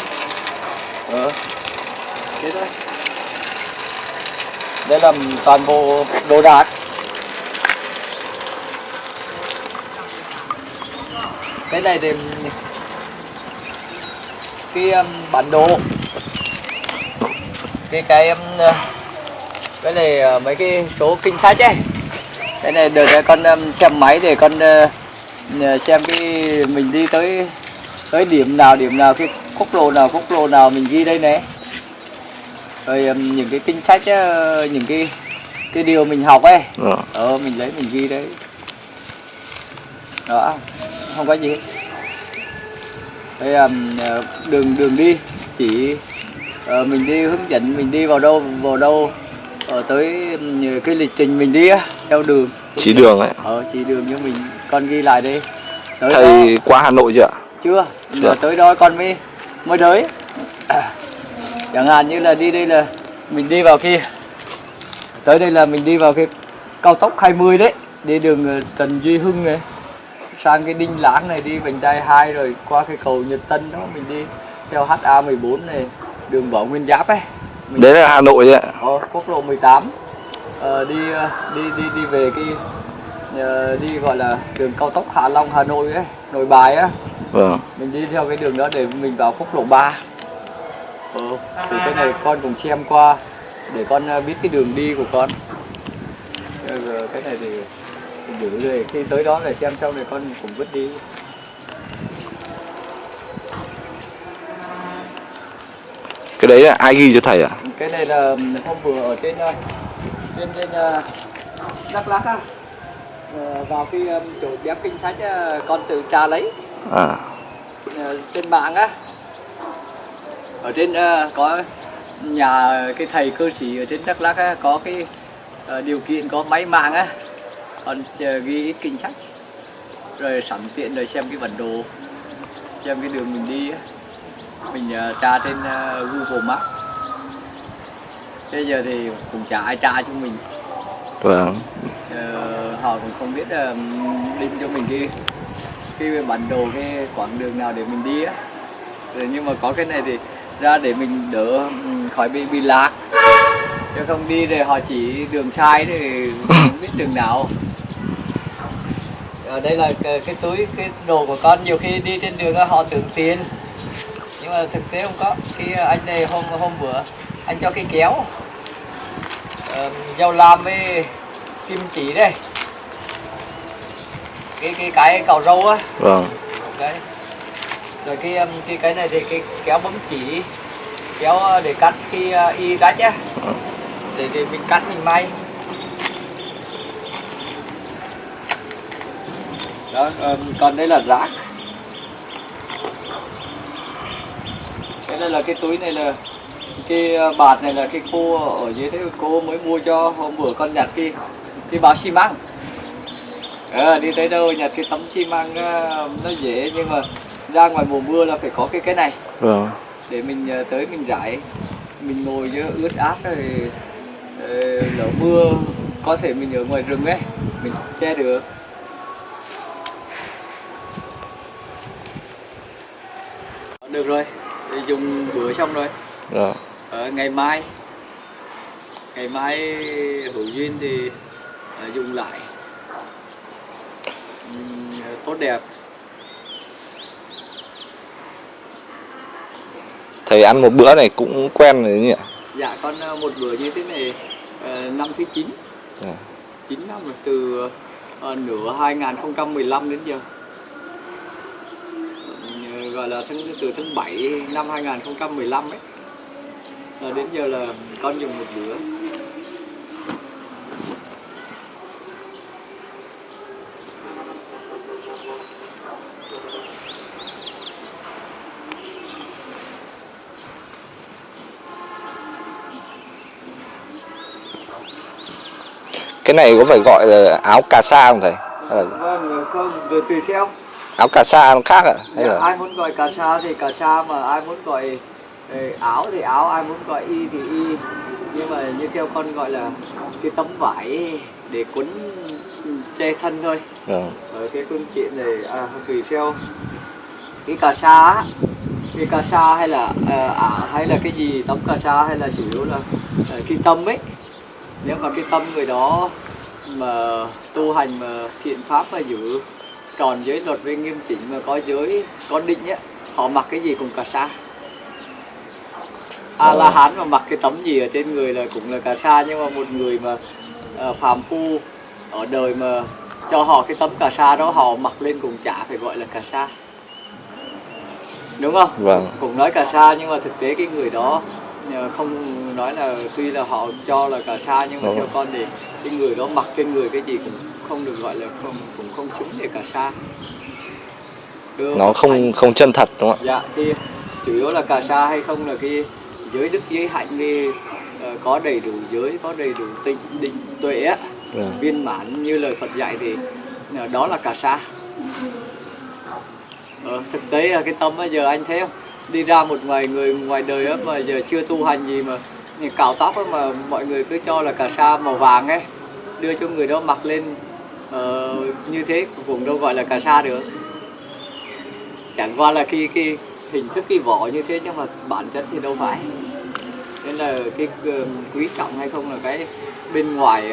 Thế thôi. Đây là toàn bộ đồ đạc. Cái này thì cái bản đồ, cái này mấy cái số kinh sách ấy. Cái này được con xem máy để con xem cái mình đi tới điểm nào cái quốc lộ nào mình ghi đây này. Rồi những cái kinh sách những cái điều mình học ấy. Mình lấy mình ghi đấy. Đó, không có gì hết. Đây đường đi chỉ mình đi hướng dẫn mình đi vào đâu tới cái lịch trình mình đi á, theo đường. Chỉ đường ấy. Chỉ đường cho mình, con ghi lại đây. Tới thầy đó. Qua Hà Nội chưa ạ? Chưa. Tới đó con mới tới. Chẳng hạn như là đi đây là mình đi vào kia. Tới đây là mình đi vào cái cao tốc 20 đấy, đi đường Trần Duy Hưng này, sang cái Đinh Láng này, đi vành đai 2 rồi qua cái cầu Nhật Tân đó, mình đi theo HA14 này, đường Võ Nguyên Giáp ấy. Đấy là Hà Nội đấy ạ. Quốc lộ 18. Đi về cái đi gọi là đường cao tốc Hạ Long Hà Nội ấy, Nội Bài á. Vâng. Mình đi theo cái đường đó để mình vào quốc lộ 3. Thì cái này con cũng xem qua để con biết cái đường đi của con. Cái này thì giữ rồi khi tới đó là xem xong rồi con cũng vứt đi. Cái đấy là ai ghi cho thầy ạ? Cái này là hôm vừa ở trên Đắk Lắk á, vào cái chỗ đếm kinh sách con tự tra lấy. Trên mạng á, ở trên có nhà cái thầy cư sĩ ở trên Đắk Lắk á, có cái điều kiện có máy mạng á, con ghi ít kinh sách rồi sẵn tiện rồi xem cái bản đồ, xem cái đường mình đi á, mình tra trên Google Maps. Bây giờ thì cũng chả ai tra cho mình. Vâng. Họ cũng không biết định cho mình cái bản đồ, cái quãng đường nào để mình đi á. Rồi nhưng mà có cái này thì ra để mình đỡ khỏi bị lạc, chứ không đi rồi họ chỉ đường sai thì không biết đường nào. Ở đây là cái túi, cái đồ của con nhiều khi đi trên đường họ tưởng tiền nhưng mà thực tế không có. Khi anh này hôm bữa anh cho cái kéo dao lam với kim chỉ đây, cái cào râu á. Vâng. Đấy. Rồi cái này thì cái kéo bấm chỉ, kéo để cắt khi y rách á, để mình cắt mình may. Đó, còn đây là rác. Cái đây là cái túi này là cái bạt này là cái cô ở dưới thế cô mới mua cho hôm bữa con nhặt cái bao xi măng. Đi tới đâu nhặt cái tấm xi măng nó dễ, nhưng mà ra ngoài mùa mưa là phải có cái này. Vâng. Để mình tới mình rải, mình ngồi chứ ướt át rồi lỡ mưa có thể mình ở ngoài rừng ấy mình che được. Được rồi, thì dùng bữa xong rồi. Ngày mai hữu duyên thì dùng lại tốt đẹp. Thầy ăn một bữa này cũng quen rồi nhỉ? Dạ, con một bữa như thế này năm thứ 9. 9 năm rồi, từ nửa 2015 đến giờ. Gọi là từ tháng 7 năm 2015 ấy. Đến giờ là con dùng một bữa. Cái này có phải gọi là áo cà sa không thầy? Hay là Vâng, không, rồi tùy theo. áo cà sa nó khác à? Hay Dạ, là ai muốn gọi cà sa thì cà sa, mà ai muốn gọi áo thì áo, ai muốn gọi y thì y. Nhưng mà như theo con gọi là cái tấm vải để quấn che thân thôi. Ở cái phương tiện này tùy theo cái cà sa á, cái cà sa hay là áo hay là cái gì, tấm cà sa hay là chủ yếu là cái tâm ấy. Nếu mà cái tâm người đó mà tu hành mà thiện pháp mà giữ tròn giới luật với nghiêm chỉnh mà có giới có định ấy, họ mặc cái gì cũng cà sa. La hán mà mặc cái tấm gì ở trên người là cũng là cà sa. Nhưng mà một người mà phàm phu ở đời mà cho họ cái tấm cà sa đó, họ mặc lên cũng chả phải gọi là cà sa, đúng không? Vâng. Cũng nói cà sa nhưng mà thực tế cái người đó không nói là, tuy là họ cho là cà sa nhưng mà theo con thì cái người đó mặc trên người cái gì cũng không được gọi là cũng không xứng để cà sa. Nó không chân thật đúng không ạ? Dạ, thì chủ yếu là cà sa hay không là cái giới đức giới hạnh, thì có đầy đủ giới, có đầy đủ tịnh định tuệ á, viên mãn như lời Phật dạy thì đó là cà sa. Thực tế là cái tâm bây giờ anh thấy không, đi ra một người ngoài đời á, mà giờ chưa tu hành gì mà cạo tóc á, mà mọi người cứ cho là cà sa màu vàng ấy, đưa cho người đó mặc lên như thế cũng đâu gọi là cà sa được. Chẳng qua là cái hình thức cái vỏ như thế, nhưng mà bản chất thì đâu phải. Nên là cái quý trọng hay không là cái bên ngoài,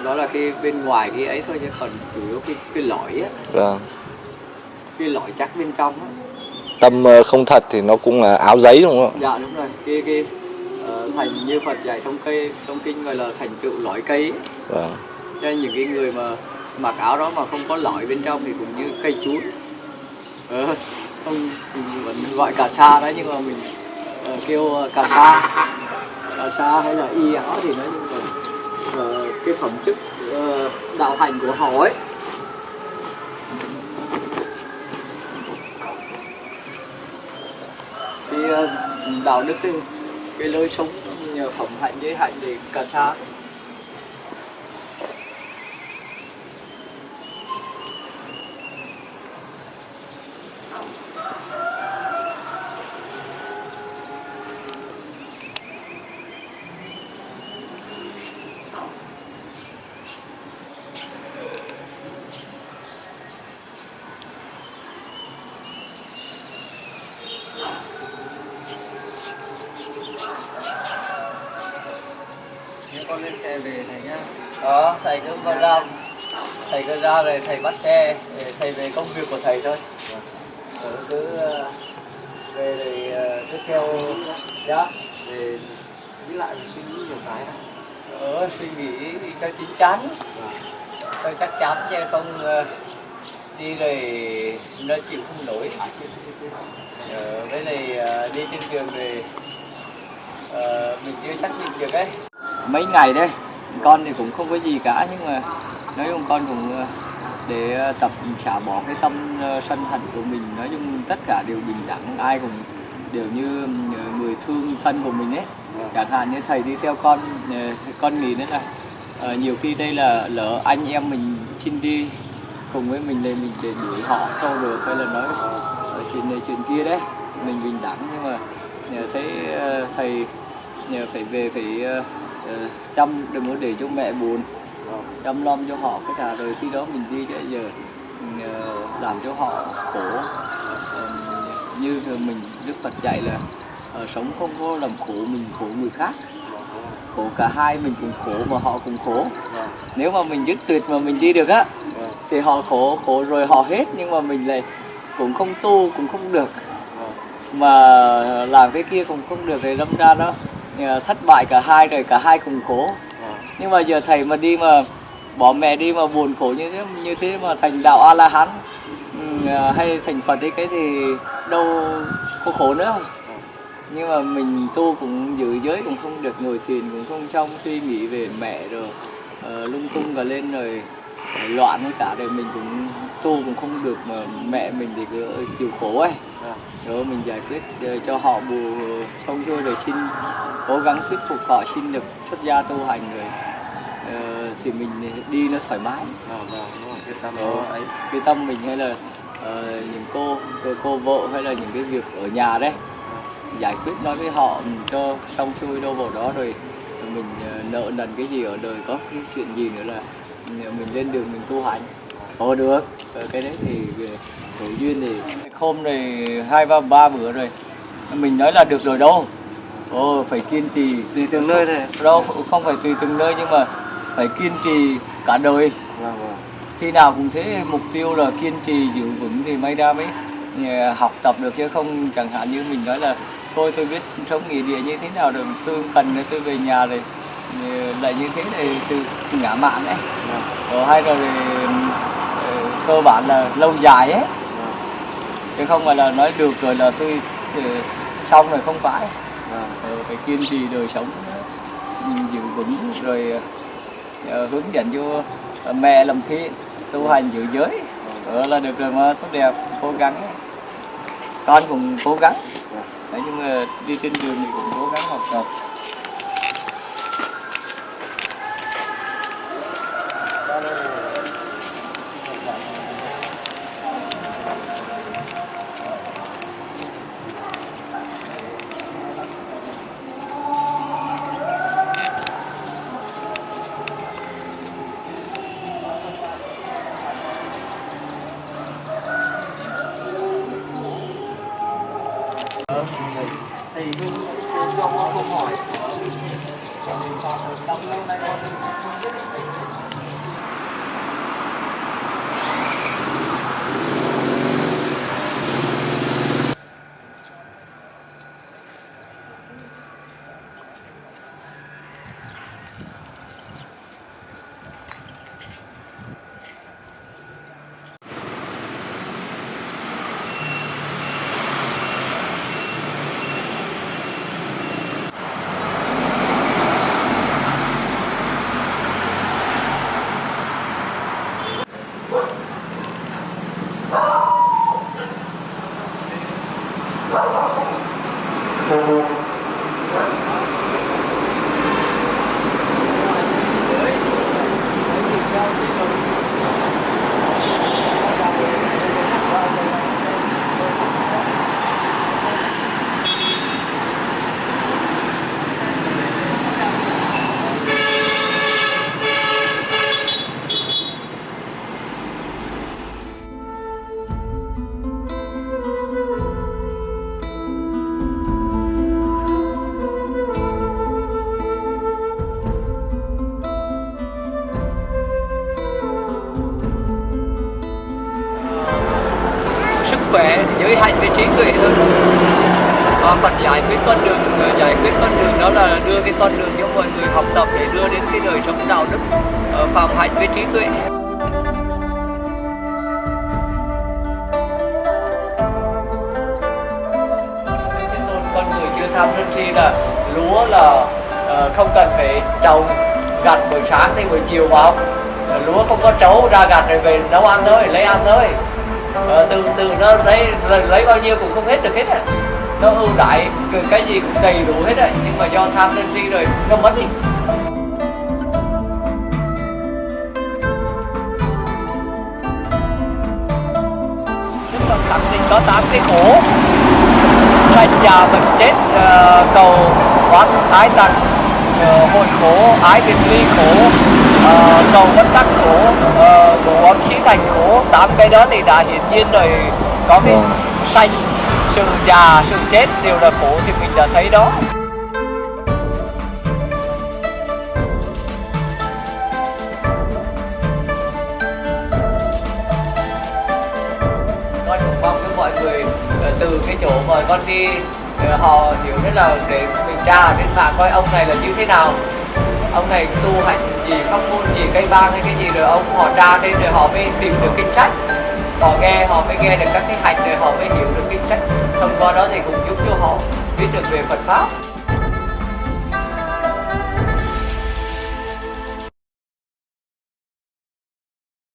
đó là cái bên ngoài cái ấy thôi, chứ còn chủ yếu cái lõi á. Vâng. Cái lõi chắc bên trong á. Tâm không thật thì nó cũng là áo giấy đúng không ạ? Dạ đúng rồi. Cái thành như Phật dạy trong kinh gọi là thành tựu lõi cây ấy. Vâng. Cho nên những cái người mà mặc áo đó mà không có lõi bên trong thì cũng như cây chuối. Không, mình vẫn gọi cà sa đấy, nhưng mà mình kêu cà sa hay là y áo thì nói chung là cái phẩm chất đạo hành của họ ấy. Cái đạo đức cái lối sống nhờ phẩm hạnh với hạnh thì cà sa. Con lên xe về thầy nhá. Thầy cứ ra rồi thầy bắt xe để thầy về công việc của thầy thôi. Cứ về rồi cứ theo nhá. Về nghĩ lại suy nghĩ nhiều cái. Suy nghĩ cho chín chắn, cho chắc chắn, chứ không đi rồi nó chịu không nổi. Với lại đi trên đường rồi mình chưa xác định được ấy. Mấy ngày đây con thì cũng không có gì cả, nhưng mà nói chung con cũng để tập xả bỏ cái tâm sân hận của mình. Nói chung tất cả đều bình đẳng, ai cũng đều như người thương thân của mình ấy. Chẳng hạn như thầy đi theo con nghĩ nữa là nhiều khi đây là lỡ anh em mình xin đi cùng với mình để mình để đuổi họ không được, hay là nói chuyện này chuyện kia đấy, mình bình đẳng. Nhưng mà thấy thầy phải về phải đừng có để cho mẹ buồn, chăm lo cho họ cái cả, rồi khi đó mình đi bây giờ làm cho họ khổ. Như mình Đức Phật dạy là sống không có làm khổ mình, khổ người khác, khổ cả hai, mình cũng khổ mà họ cũng khổ. Nếu mà mình dứt tuyệt mà mình đi được á thì họ khổ rồi họ hết, nhưng mà mình lại cũng không tu cũng không được, mà làm cái kia cũng không được, rồi đâm ra đó thất bại cả hai, rồi cả hai cùng khổ. Nhưng mà giờ thầy mà đi mà bỏ mẹ đi mà buồn khổ như thế mà thành đạo A La Hán hay thành Phật ấy, cái thì đâu có khổ nữa không? Nhưng mà mình tu cũng giữ giới, cũng không được ngồi thiền, cũng không trong suy nghĩ về mẹ rồi lung tung cả lên rồi loạn với cả, rồi mình cũng tu cũng không được, mà mẹ mình thì cứ chịu khổ ấy, rồi mình giải quyết cho họ bù xong xuôi rồi xin cố gắng thuyết phục họ xin được xuất gia tu hành rồi thì mình đi nó thoải mái. Cái tâm ấy, cái tâm mình hay là những cô vợ hay là những cái việc ở nhà đấy giải quyết nói với họ cho xong xuôi đâu vào đó, rồi mình nợ nần cái gì ở đời, có cái chuyện gì nữa là mình lên đường mình tu hành được. Cái đấy thì hữu duyên thì khôm này 2-3 bữa rồi mình nói là được rồi đâu. Phải kiên trì tùy từng nơi thôi. Đâu không phải tùy từng nơi, nhưng mà phải kiên trì cả đời. Khi nào cũng thế, mục tiêu là kiên trì giữ vững thì may ra mới học tập được, chứ không chẳng hạn như mình nói là thôi tôi biết sống nghĩa địa như thế nào rồi, tôi cần tôi về nhà rồi lại như thế này, từ ngã mạn ấy. Hay rồi cơ bản là lâu dài ấy, chứ không phải là nói được rồi là tôi xong rồi, không phải. Phải kiên trì đời sống giữ vững, rồi hướng dẫn cho mẹ làm thiện, tu hành giữ giới là được rồi mà, tốt đẹp. Cố gắng, con cũng cố gắng đấy, nhưng mà đi trên đường thì cũng cố gắng học tập. Thì tôi cho có câu hỏi. Khỏe, giới hạnh về trí tuệ hơn. Còn giải quyết con đường đó là đưa cái con đường cho mọi người học tập để đưa đến cái đời sống đạo đức, phạm hạnh với trí tuệ. Con người chưa tham sân si là lúa là không cần phải trồng gặt buổi sáng thì buổi chiều vào, lúa không có trấu ra gặt rồi về nấu ăn thôi, lấy ăn thôi. Từ nó lấy bao nhiêu cũng không hết được hết á, nó ưu đãi cái gì cũng đầy đủ hết rồi, nhưng mà do tham sân si rồi nó mất đi. Đức Phật khẳng định có 8 cái khổ: sanh già bệnh chết, cầu oán ái tặc, hội khổ, ái biệt ly khổ, cầu bất đắc khổ, ngũ ấm xí thành khổ. 8 cái đó thì đã hiển nhiên rồi. Có cái sanh, sự già, sự chết đều là khổ thì mình đã thấy đó. Con cũng mong với mọi người từ cái chỗ mà con đi họ hiểu thế là để mình tra trên mạng coi ông này là như thế nào, ông này tu hành gì pháp môn gì cây bang hay cái gì, rồi ông họ tra lên rồi họ mới tìm được kinh sách, họ mới nghe được các cái hạnh, rồi họ mới hiểu được kinh sách, thông qua đó thì cũng giúp cho họ biết được về Phật pháp.